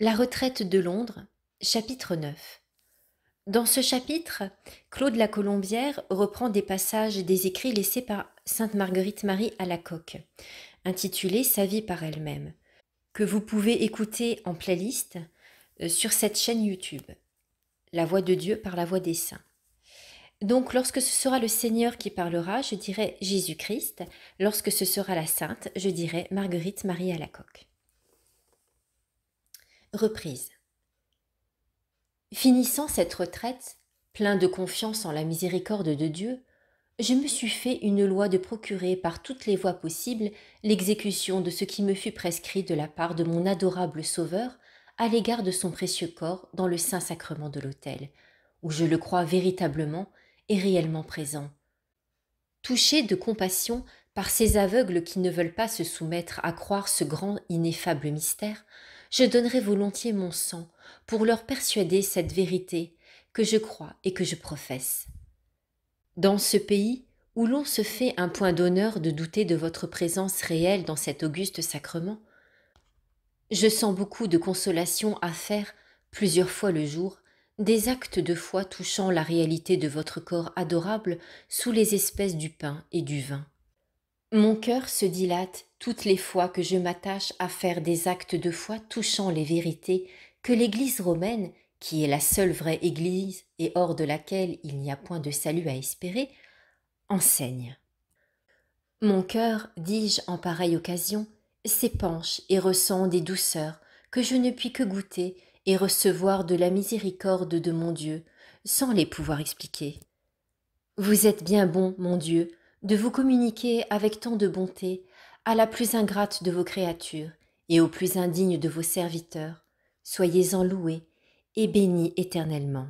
La retraite de Londres, chapitre 9. Dans ce chapitre, Claude la Colombière reprend des passages des écrits laissés par sainte Marguerite Marie Alacoque, intitulés Sa vie par elle-même, que vous pouvez écouter en playlist sur cette chaîne YouTube, La Voix de Dieu par la Voix des Saints. Donc, lorsque ce sera le Seigneur qui parlera, je dirai Jésus-Christ. Lorsque ce sera la Sainte, je dirai Marguerite Marie Alacoque. Reprise. Finissant cette retraite, plein de confiance en la miséricorde de Dieu, je me suis fait une loi de procurer par toutes les voies possibles l'exécution de ce qui me fut prescrit de la part de mon adorable Sauveur à l'égard de son précieux corps dans le Saint-Sacrement de l'autel, où je le crois véritablement et réellement présent. Touché de compassion par ces aveugles qui ne veulent pas se soumettre à croire ce grand ineffable mystère, je donnerai volontiers mon sang pour leur persuader cette vérité que je crois et que je professe. Dans ce pays où l'on se fait un point d'honneur de douter de votre présence réelle dans cet auguste sacrement, je sens beaucoup de consolation à faire, plusieurs fois le jour, des actes de foi touchant la réalité de votre corps adorable sous les espèces du pain et du vin. Mon cœur se dilate toutes les fois que je m'attache à faire des actes de foi touchant les vérités que l'Église romaine, qui est la seule vraie Église et hors de laquelle il n'y a point de salut à espérer, enseigne. Mon cœur, dis-je en pareille occasion, s'épanche et ressent des douceurs que je ne puis que goûter et recevoir de la miséricorde de mon Dieu, sans les pouvoir expliquer. Vous êtes bien bon, mon Dieu, de vous communiquer avec tant de bonté à la plus ingrate de vos créatures et au plus indigne de vos serviteurs. Soyez-en loués et bénis éternellement.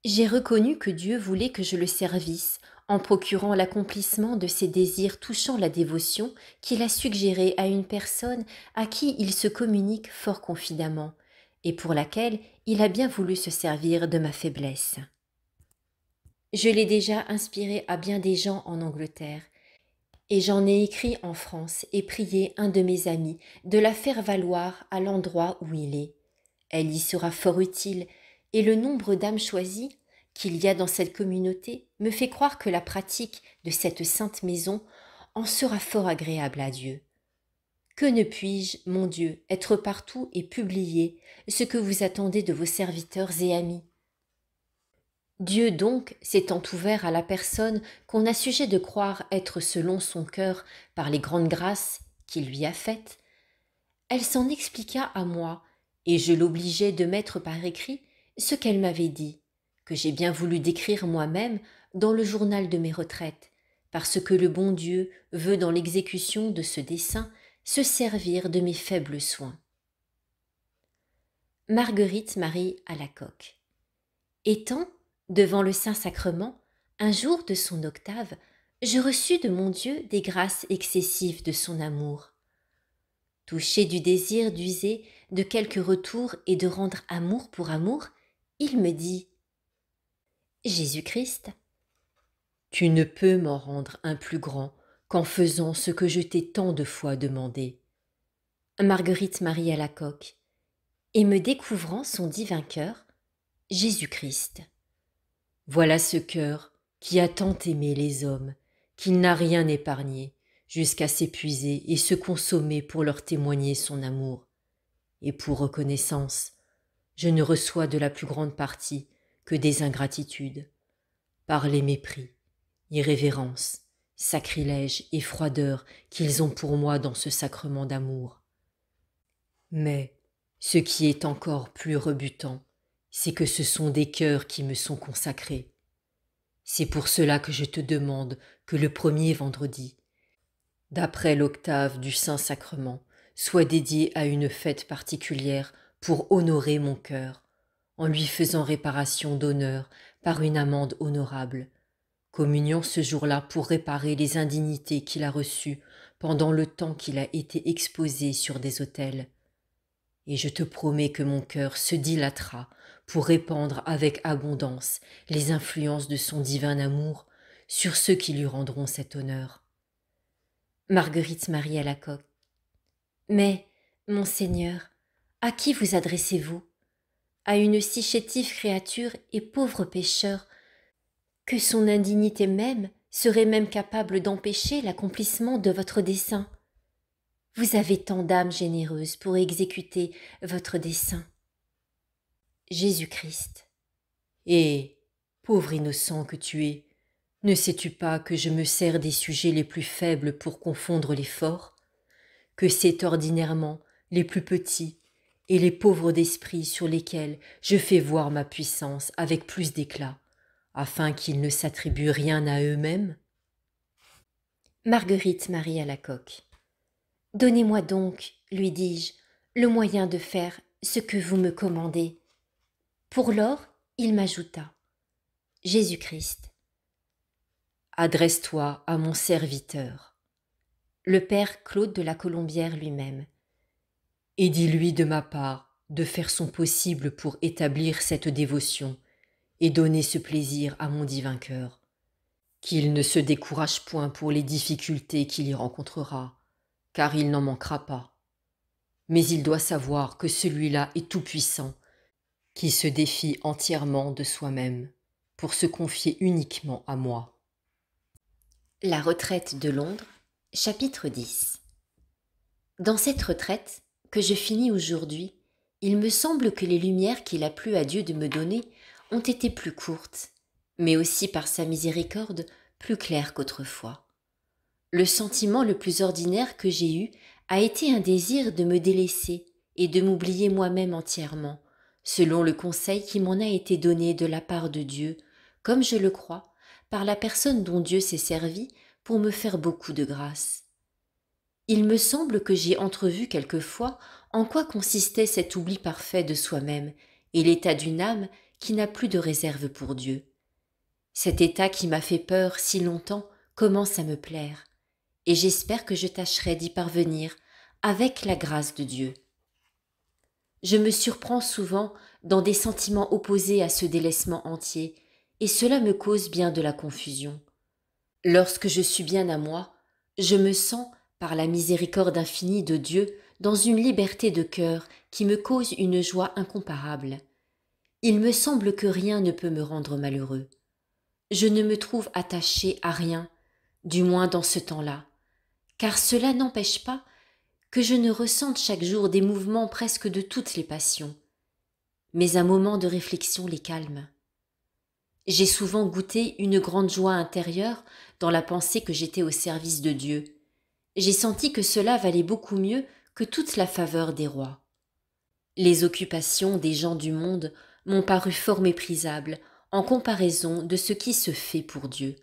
J'ai reconnu que Dieu voulait que je le servisse en procurant l'accomplissement de ses désirs touchant la dévotion qu'il a suggérée à une personne à qui il se communique fort confidemment et pour laquelle il a bien voulu se servir de ma faiblesse. Je l'ai déjà inspiré à bien des gens en Angleterre, et j'en ai écrit en France et prié un de mes amis de la faire valoir à l'endroit où il est. Elle y sera fort utile, et le nombre d'âmes choisies qu'il y a dans cette communauté me fait croire que la pratique de cette sainte maison en sera fort agréable à Dieu. Que ne puis-je, mon Dieu, être partout et publier ce que vous attendez de vos serviteurs et amis? Dieu donc, s'étant ouvert à la personne qu'on a sujet de croire être selon son cœur par les grandes grâces qu'il lui a faites, elle s'en expliqua à moi, et je l'obligeai de mettre par écrit ce qu'elle m'avait dit, que j'ai bien voulu décrire moi-même dans le journal de mes retraites, parce que le bon Dieu veut dans l'exécution de ce dessein se servir de mes faibles soins. Marguerite Marie Alacoque. Étant devant le Saint-Sacrement, un jour de son octave, je reçus de mon Dieu des grâces excessives de son amour. Touché du désir d'user de quelque retour et de rendre amour pour amour, il me dit « Jésus-Christ, tu ne peux m'en rendre un plus grand qu'en faisant ce que je t'ai tant de fois demandé. » Marguerite Marie Alacoque, et me découvrant son divin cœur, Jésus-Christ. Voilà ce cœur qui a tant aimé les hommes, qu'il n'a rien épargné, jusqu'à s'épuiser et se consommer pour leur témoigner son amour. Et pour reconnaissance, je ne reçois de la plus grande partie que des ingratitudes, par les mépris, irrévérences, sacrilèges et froideurs qu'ils ont pour moi dans ce sacrement d'amour. Mais ce qui est encore plus rebutant, c'est que ce sont des cœurs qui me sont consacrés. C'est pour cela que je te demande que le premier vendredi, d'après l'octave du Saint-Sacrement, soit dédié à une fête particulière pour honorer mon cœur, en lui faisant réparation d'honneur par une amende honorable. Communion ce jour-là pour réparer les indignités qu'il a reçues pendant le temps qu'il a été exposé sur des autels. Et je te promets que mon cœur se dilatera pour répandre avec abondance les influences de son divin amour sur ceux qui lui rendront cet honneur. Marguerite Marie Alacoque. Mais, mon Seigneur, À qui vous adressez-vous? À une si chétive créature et pauvre pécheur que son indignité même serait même capable d'empêcher l'accomplissement de votre dessein. Vous avez tant d'âmes généreuses pour exécuter votre dessein. Jésus-Christ. Et, pauvre innocent que tu es, ne sais-tu pas que je me sers des sujets les plus faibles pour confondre les forts, que c'est ordinairement les plus petits et les pauvres d'esprit sur lesquels je fais voir ma puissance avec plus d'éclat, afin qu'ils ne s'attribuent rien à eux-mêmes? Marguerite Marie Alacoque. Donnez-moi donc, lui dis-je, le moyen de faire ce que vous me commandez. Pour lors, il m'ajouta: Jésus-Christ. Adresse-toi à mon serviteur, le père Claude de la Colombière lui-même, et dis-lui de ma part de faire son possible pour établir cette dévotion et donner ce plaisir à mon divin cœur, qu'il ne se décourage point pour les difficultés qu'il y rencontrera, car il n'en manquera pas. Mais il doit savoir que celui-là est tout-puissant, qui se défie entièrement de soi-même, pour se confier uniquement à moi. La retraite de Londres, chapitre 10. Dans cette retraite, que je finis aujourd'hui, il me semble que les lumières qu'il a plu à Dieu de me donner ont été plus courtes, mais aussi par sa miséricorde plus claires qu'autrefois. Le sentiment le plus ordinaire que j'ai eu a été un désir de me délaisser et de m'oublier moi-même entièrement, selon le conseil qui m'en a été donné de la part de Dieu, comme je le crois, par la personne dont Dieu s'est servi pour me faire beaucoup de grâce. Il me semble que j'ai entrevu quelquefois en quoi consistait cet oubli parfait de soi-même et l'état d'une âme qui n'a plus de réserve pour Dieu. Cet état qui m'a fait peur si longtemps commence à me plaire, et j'espère que je tâcherai d'y parvenir avec la grâce de Dieu. Je me surprends souvent dans des sentiments opposés à ce délaissement entier, et cela me cause bien de la confusion. Lorsque je suis bien à moi, je me sens, par la miséricorde infinie de Dieu, dans une liberté de cœur qui me cause une joie incomparable. Il me semble que rien ne peut me rendre malheureux. Je ne me trouve attaché à rien, du moins dans ce temps-là, car cela n'empêche pas que je ne ressente chaque jour des mouvements presque de toutes les passions. Mais un moment de réflexion les calme. J'ai souvent goûté une grande joie intérieure dans la pensée que j'étais au service de Dieu. J'ai senti que cela valait beaucoup mieux que toute la faveur des rois. Les occupations des gens du monde m'ont paru fort méprisables en comparaison de ce qui se fait pour Dieu.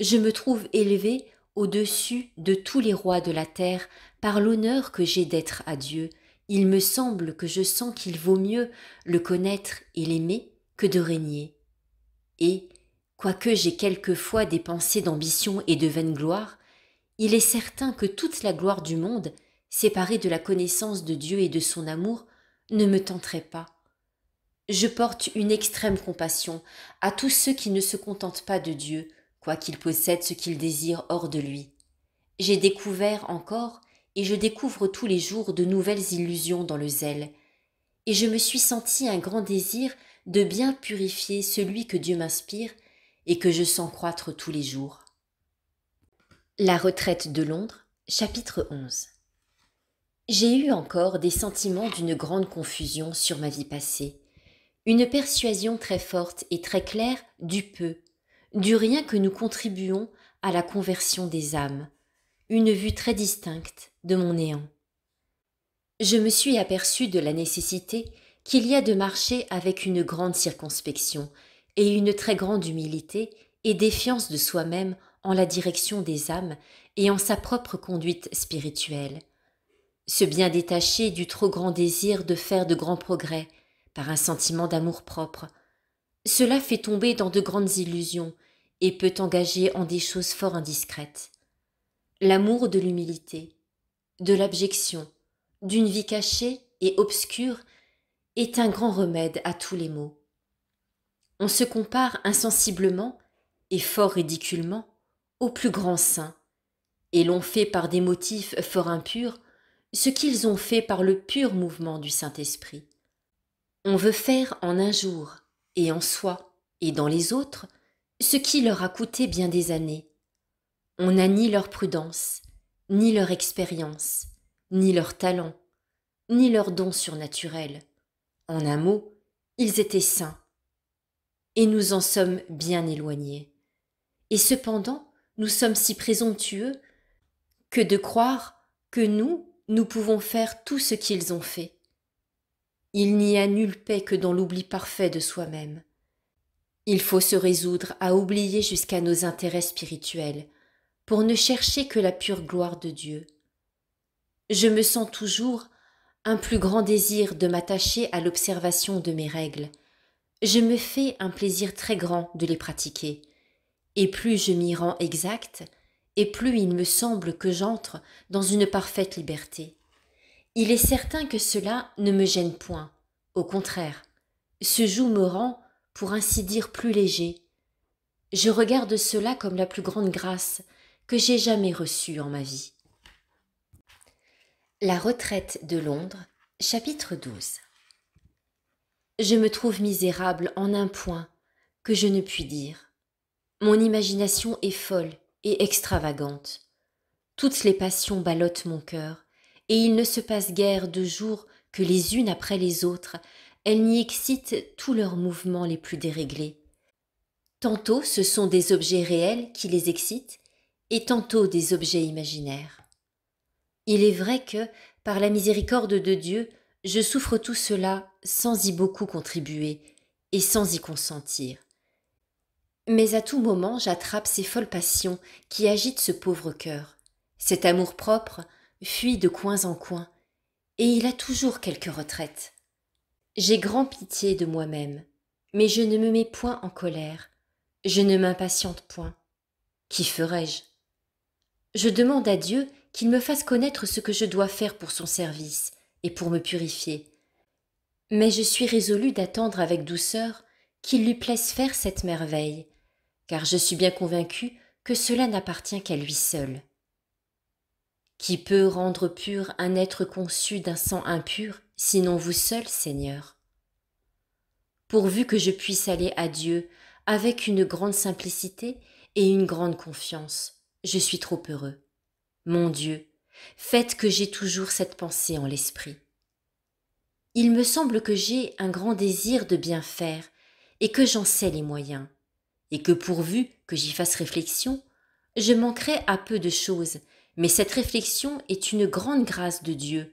Je me trouve élevé au-dessus de tous les rois de la terre par l'honneur que j'ai d'être à Dieu. Il me semble que je sens qu'il vaut mieux le connaître et l'aimer que de régner. Et, quoique j'ai quelquefois des pensées d'ambition et de vaine gloire, il est certain que toute la gloire du monde, séparée de la connaissance de Dieu et de son amour, ne me tenterait pas. Je porte une extrême compassion à tous ceux qui ne se contentent pas de Dieu, quoiqu'ils possèdent ce qu'ils désirent hors de lui. J'ai découvert encore, et je découvre tous les jours de nouvelles illusions dans le zèle, et je me suis senti un grand désir de bien purifier celui que Dieu m'inspire et que je sens croître tous les jours. La retraite de Londres, chapitre 11. J'ai eu encore des sentiments d'une grande confusion sur ma vie passée, une persuasion très forte et très claire du peu, du rien que nous contribuons à la conversion des âmes, une vue très distincte de mon néant. Je me suis aperçu de la nécessité qu'il y a de marcher avec une grande circonspection et une très grande humilité et défiance de soi-même en la direction des âmes et en sa propre conduite spirituelle. Se bien détacher du trop grand désir de faire de grands progrès par un sentiment d'amour-propre. Cela fait tomber dans de grandes illusions et peut engager en des choses fort indiscrètes. L'amour de l'humilité, de l'abjection, d'une vie cachée et obscure est un grand remède à tous les maux. On se compare insensiblement et fort ridiculement aux plus grands saints, et l'on fait par des motifs fort impurs ce qu'ils ont fait par le pur mouvement du Saint-Esprit. On veut faire en un jour, et en soi, et dans les autres, ce qui leur a coûté bien des années. On n'a ni leur prudence, ni leur expérience, ni leur talent, ni leur don surnaturel. En un mot, ils étaient saints. Et nous en sommes bien éloignés. Et cependant, nous sommes si présomptueux que de croire que nous pouvons faire tout ce qu'ils ont fait. Il n'y a nulle paix que dans l'oubli parfait de soi-même. Il faut se résoudre à oublier jusqu'à nos intérêts spirituels, pour ne chercher que la pure gloire de Dieu. Je me sens toujours un plus grand désir de m'attacher à l'observation de mes règles. Je me fais un plaisir très grand de les pratiquer, et plus je m'y rends exact, et plus il me semble que j'entre dans une parfaite liberté. Il est certain que cela ne me gêne point, au contraire, ce joug me rend, pour ainsi dire, plus léger. Je regarde cela comme la plus grande grâce que j'ai jamais reçue en ma vie. La retraite de Londres, chapitre 12. Je me trouve misérable en un point que je ne puis dire. Mon imagination est folle et extravagante. Toutes les passions ballottent mon cœur, et il ne se passe guère de jours que les unes après les autres, elles n'y excitent tous leurs mouvements les plus déréglés. Tantôt ce sont des objets réels qui les excitent, et tantôt des objets imaginaires. Il est vrai que, par la miséricorde de Dieu, je souffre tout cela sans y beaucoup contribuer, et sans y consentir. Mais à tout moment j'attrape ces folles passions qui agitent ce pauvre cœur. Cet amour-propre fuit de coin en coin, et il a toujours quelque retraite. J'ai grand pitié de moi-même, mais je ne me mets point en colère, je ne m'impatiente point. Qu'y ferais-je? Je demande à Dieu qu'il me fasse connaître ce que je dois faire pour son service et pour me purifier. Mais je suis résolue d'attendre avec douceur qu'il lui plaise faire cette merveille, car je suis bien convaincue que cela n'appartient qu'à lui seul. Qui peut rendre pur un être conçu d'un sang impur, sinon vous seul, Seigneur? Pourvu que je puisse aller à Dieu avec une grande simplicité et une grande confiance, je suis trop heureux. Mon Dieu, faites que j'aie toujours cette pensée en l'esprit. Il me semble que j'ai un grand désir de bien faire et que j'en sais les moyens, et que pourvu que j'y fasse réflexion, je manquerai à peu de choses, mais cette réflexion est une grande grâce de Dieu,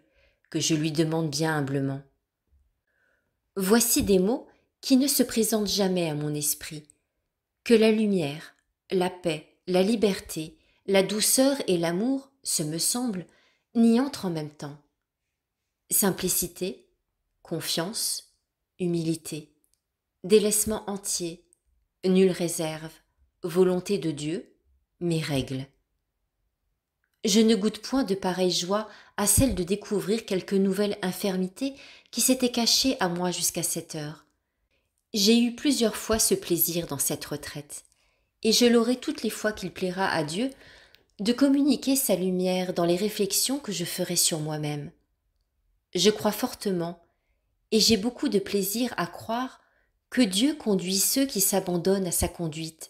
que je lui demande bien humblement. Voici des mots qui ne se présentent jamais à mon esprit. Que la lumière, la paix, la liberté, la douceur et l'amour, ce me semble, n'y entrent en même temps. Simplicité, confiance, humilité, délaissement entier, nulle réserve, volonté de Dieu, mes règles. Je ne goûte point de pareille joie à celle de découvrir quelque nouvelle infirmité qui s'était cachée à moi jusqu'à cette heure. J'ai eu plusieurs fois ce plaisir dans cette retraite, et je l'aurai toutes les fois qu'il plaira à Dieu de communiquer sa lumière dans les réflexions que je ferai sur moi-même. Je crois fortement, et j'ai beaucoup de plaisir à croire que Dieu conduit ceux qui s'abandonnent à sa conduite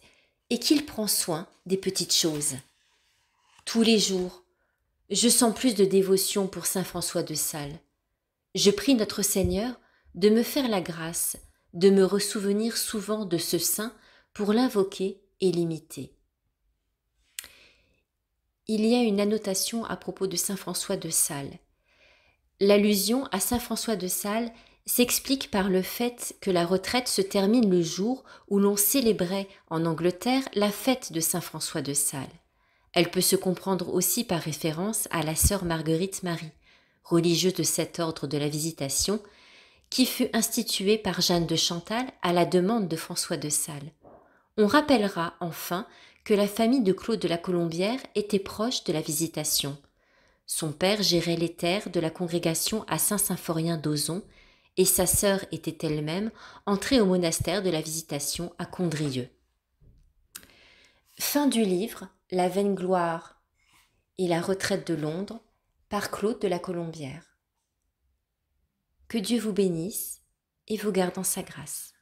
et qu'il prend soin des petites choses. Tous les jours, je sens plus de dévotion pour saint François de Sales. Je prie notre Seigneur de me faire la grâce de me ressouvenir souvent de ce saint pour l'invoquer et l'imiter. Il y a une annotation à propos de saint François de Sales. L'allusion à saint François de Sales s'explique par le fait que la retraite se termine le jour où l'on célébrait en Angleterre la fête de saint François de Sales. Elle peut se comprendre aussi par référence à la sœur Marguerite Marie, religieuse de cet ordre de la Visitation, qui fut instituée par Jeanne de Chantal à la demande de François de Sales. On rappellera enfin que la famille de Claude de la Colombière était proche de la Visitation. Son père gérait les terres de la congrégation à Saint-Symphorien d'Ozon et sa sœur était elle-même entrée au monastère de la Visitation à Condrieu. Fin du livre La vaine gloire et la retraite de Londres, par Claude de la Colombière. Que Dieu vous bénisse et vous garde en sa grâce.